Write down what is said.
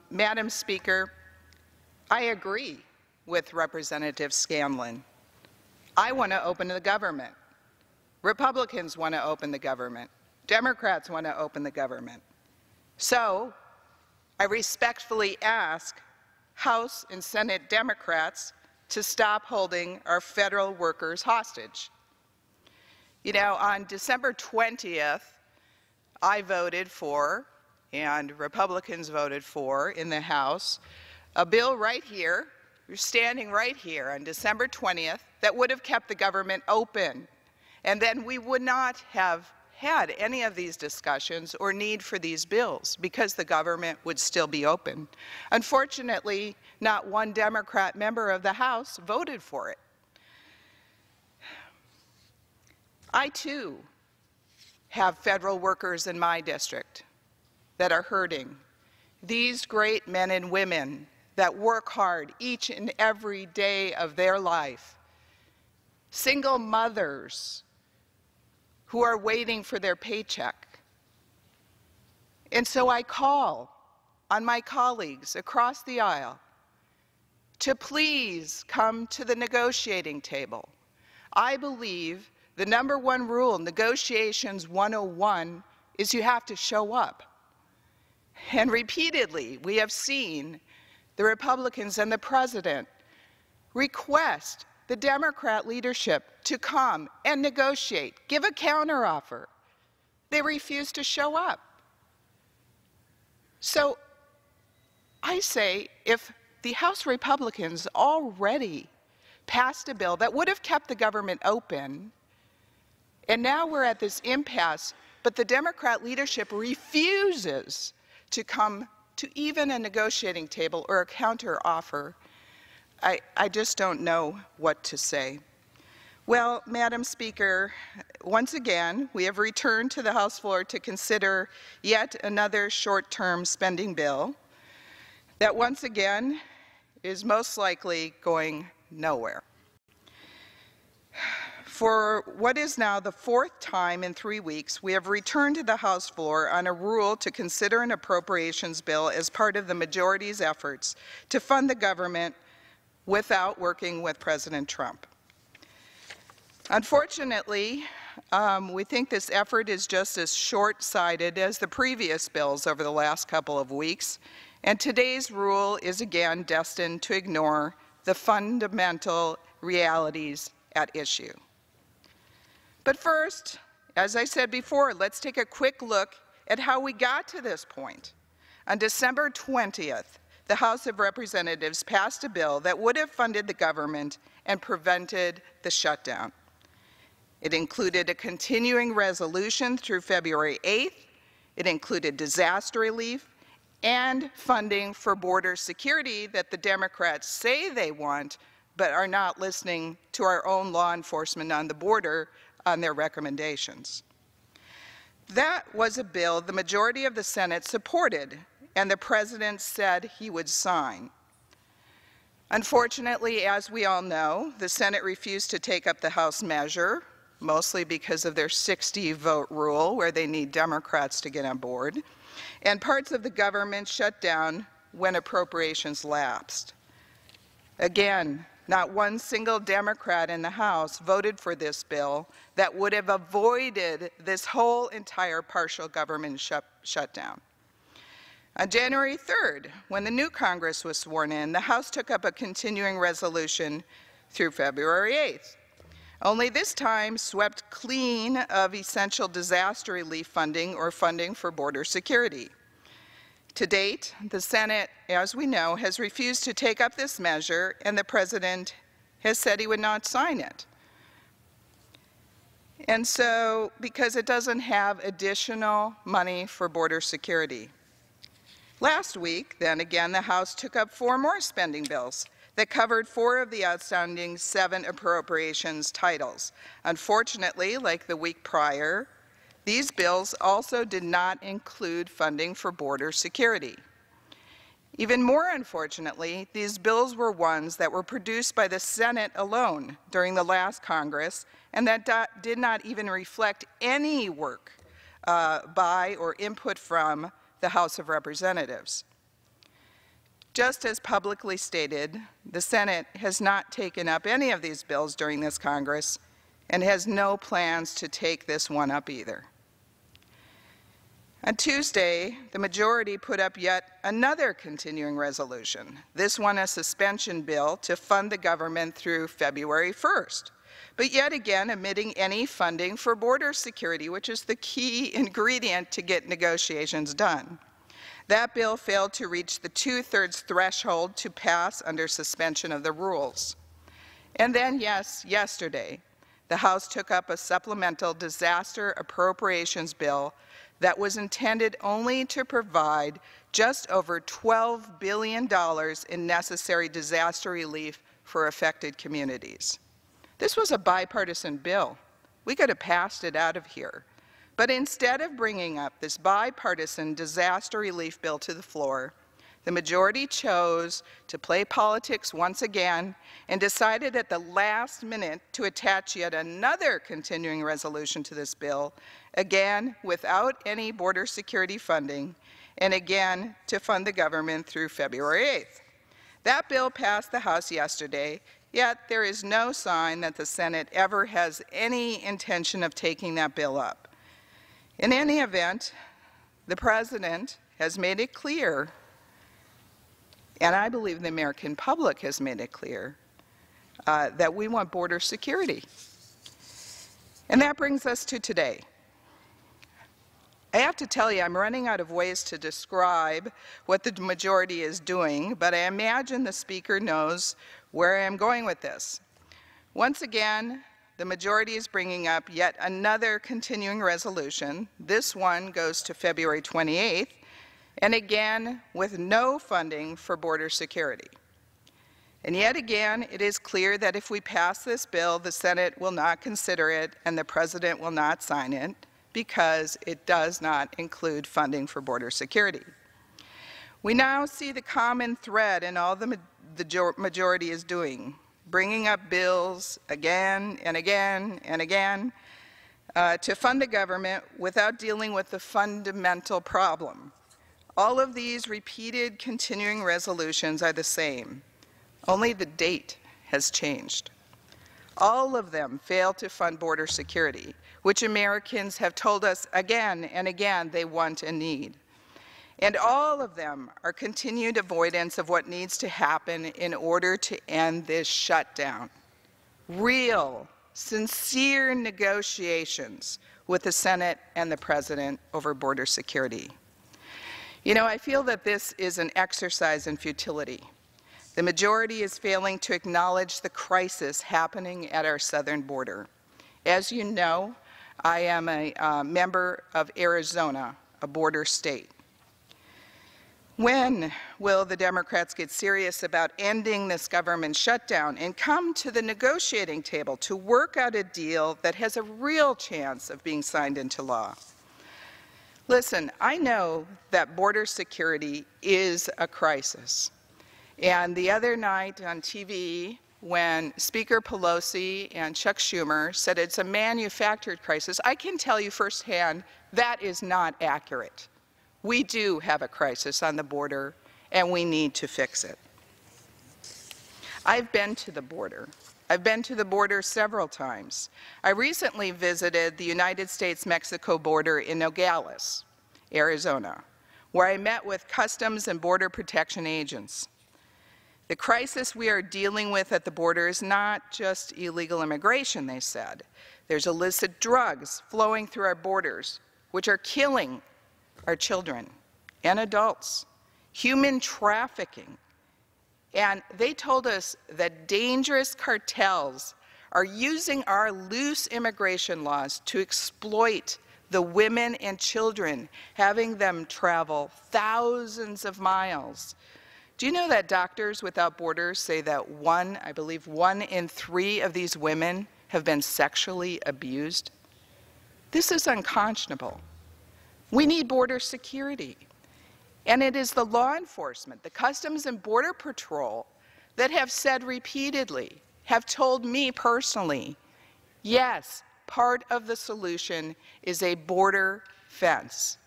Madam Speaker, I agree with Representative Scanlon. I want to open the government. Republicans want to open the government. Democrats want to open the government. So I respectfully ask House and Senate Democrats to stop holding our federal workers hostage. You know, on December 20th, I voted for, and Republicans voted for in the House, a bill right here, you're standing right here on December 20th, that would have kept the government open. And then we would not have had any of these discussions or need for these bills because the government would still be open. Unfortunately, not one Democrat member of the House voted for it. I too have federal workers in my district that are hurting. These great men and women that work hard each and every day of their life. Single mothers who are waiting for their paycheck. And so I call on my colleagues across the aisle to please come to the negotiating table. I believe the #1 rule, Negotiations 101, is you have to show up. And repeatedly, we have seen the Republicans and the President request the Democrat leadership to come and negotiate, give a counteroffer. They refuse to show up. So I say, if the House Republicans already passed a bill that would have kept the government open, and now we're at this impasse, but the Democrat leadership refuses to come to even a negotiating table or a counteroffer, I just don't know what to say. Well, Madam Speaker, once again, we have returned to the House floor to consider yet another short-term spending bill that once again is most likely going nowhere. For what is now the 4th time in 3 weeks, we have returned to the House floor on a rule to consider an appropriations bill as part of the majority's efforts to fund the government without working with President Trump. Unfortunately, we think this effort is just as short-sighted as the previous bills over the last couple of weeks, and today's rule is again destined to ignore the fundamental realities at issue. But first, as I said before, let's take a quick look at how we got to this point. On December 20th, the House of Representatives passed a bill that would have funded the government and prevented the shutdown. It included a continuing resolution through February 8th. It included disaster relief and funding for border security that the Democrats say they want, but are not listening to our own law enforcement on the border on their recommendations. That was a bill the majority of the Senate supported, and the President said he would sign. Unfortunately, as we all know, the Senate refused to take up the House measure, mostly because of their 60-vote rule, where they need Democrats to get on board, and parts of the government shut down when appropriations lapsed. Again, not one single Democrat in the House voted for this bill that would have avoided this whole entire partial government shutdown. On January 3rd, when the new Congress was sworn in, the House took up a continuing resolution through February 8th, only this time swept clean of essential disaster relief funding or funding for border security. To date, the Senate, as we know, has refused to take up this measure, and the President has said he would not sign it. And so, because it doesn't have additional money for border security. Last week, then again, the House took up 4 more spending bills that covered 4 of the outstanding 7 appropriations titles. Unfortunately, like the week prior, these bills also did not include funding for border security. Even more unfortunately, these bills were ones that were produced by the Senate alone during the last Congress, and that did not even reflect any work by or input from the House of Representatives. Just as publicly stated, the Senate has not taken up any of these bills during this Congress and has no plans to take this one up either. On Tuesday, the majority put up yet another continuing resolution, this one a suspension bill to fund the government through February 1st, but yet again omitting any funding for border security, which is the key ingredient to get negotiations done. That bill failed to reach the 2/3 threshold to pass under suspension of the rules. And then, yes, yesterday, the House took up a supplemental disaster appropriations bill that was intended only to provide just over $12 billion in necessary disaster relief for affected communities. This was a bipartisan bill. We could have passed it out of here. But instead of bringing up this bipartisan disaster relief bill to the floor, the majority chose to play politics once again and decided at the last minute to attach yet another continuing resolution to this bill, again without any border security funding, and again to fund the government through February 8th. That bill passed the House yesterday, yet there is no sign that the Senate ever has any intention of taking that bill up. In any event, the President has made it clear, and I believe the American public has made it clear, that we want border security. And that brings us to today. I have to tell you, I'm running out of ways to describe what the majority is doing, but I imagine the Speaker knows where I am going with this. Once again, the majority is bringing up yet another continuing resolution. This one goes to February 28th, and again with no funding for border security. And yet again, it is clear that if we pass this bill, the Senate will not consider it and the President will not sign it because it does not include funding for border security. We now see the common thread in all the majority is doing, bringing up bills again and again and again to fund the government without dealing with the fundamental problem. All of these repeated continuing resolutions are the same, only the date has changed. All of them fail to fund border security, which Americans have told us again and again they want and need. And all of them are continued avoidance of what needs to happen in order to end this shutdown. Real, sincere negotiations with the Senate and the President over border security. You know, I feel that this is an exercise in futility. The majority is failing to acknowledge the crisis happening at our southern border. As you know, I am a member of Arizona, a border state. When will the Democrats get serious about ending this government shutdown and come to the negotiating table to work out a deal that has a real chance of being signed into law? Listen, I know that border security is a crisis. And the other night on TV, when Speaker Pelosi and Chuck Schumer said it's a manufactured crisis, I can tell you firsthand that is not accurate. We do have a crisis on the border, and we need to fix it. I've been to the border. I've been to the border several times. I recently visited the United States-Mexico border in Nogales, Arizona, where I met with Customs and Border Protection agents. The crisis we are dealing with at the border is not just illegal immigration, they said. There's illicit drugs flowing through our borders, which are killing our children and adults, human trafficking. And they told us that dangerous cartels are using our loose immigration laws to exploit the women and children, having them travel thousands of miles. Do you know that Doctors Without Borders say that I believe one in 3 of these women have been sexually abused? This is unconscionable. We need border security. And it is the law enforcement, the Customs and Border Patrol, that have said repeatedly, have told me personally, yes, part of the solution is a border fence.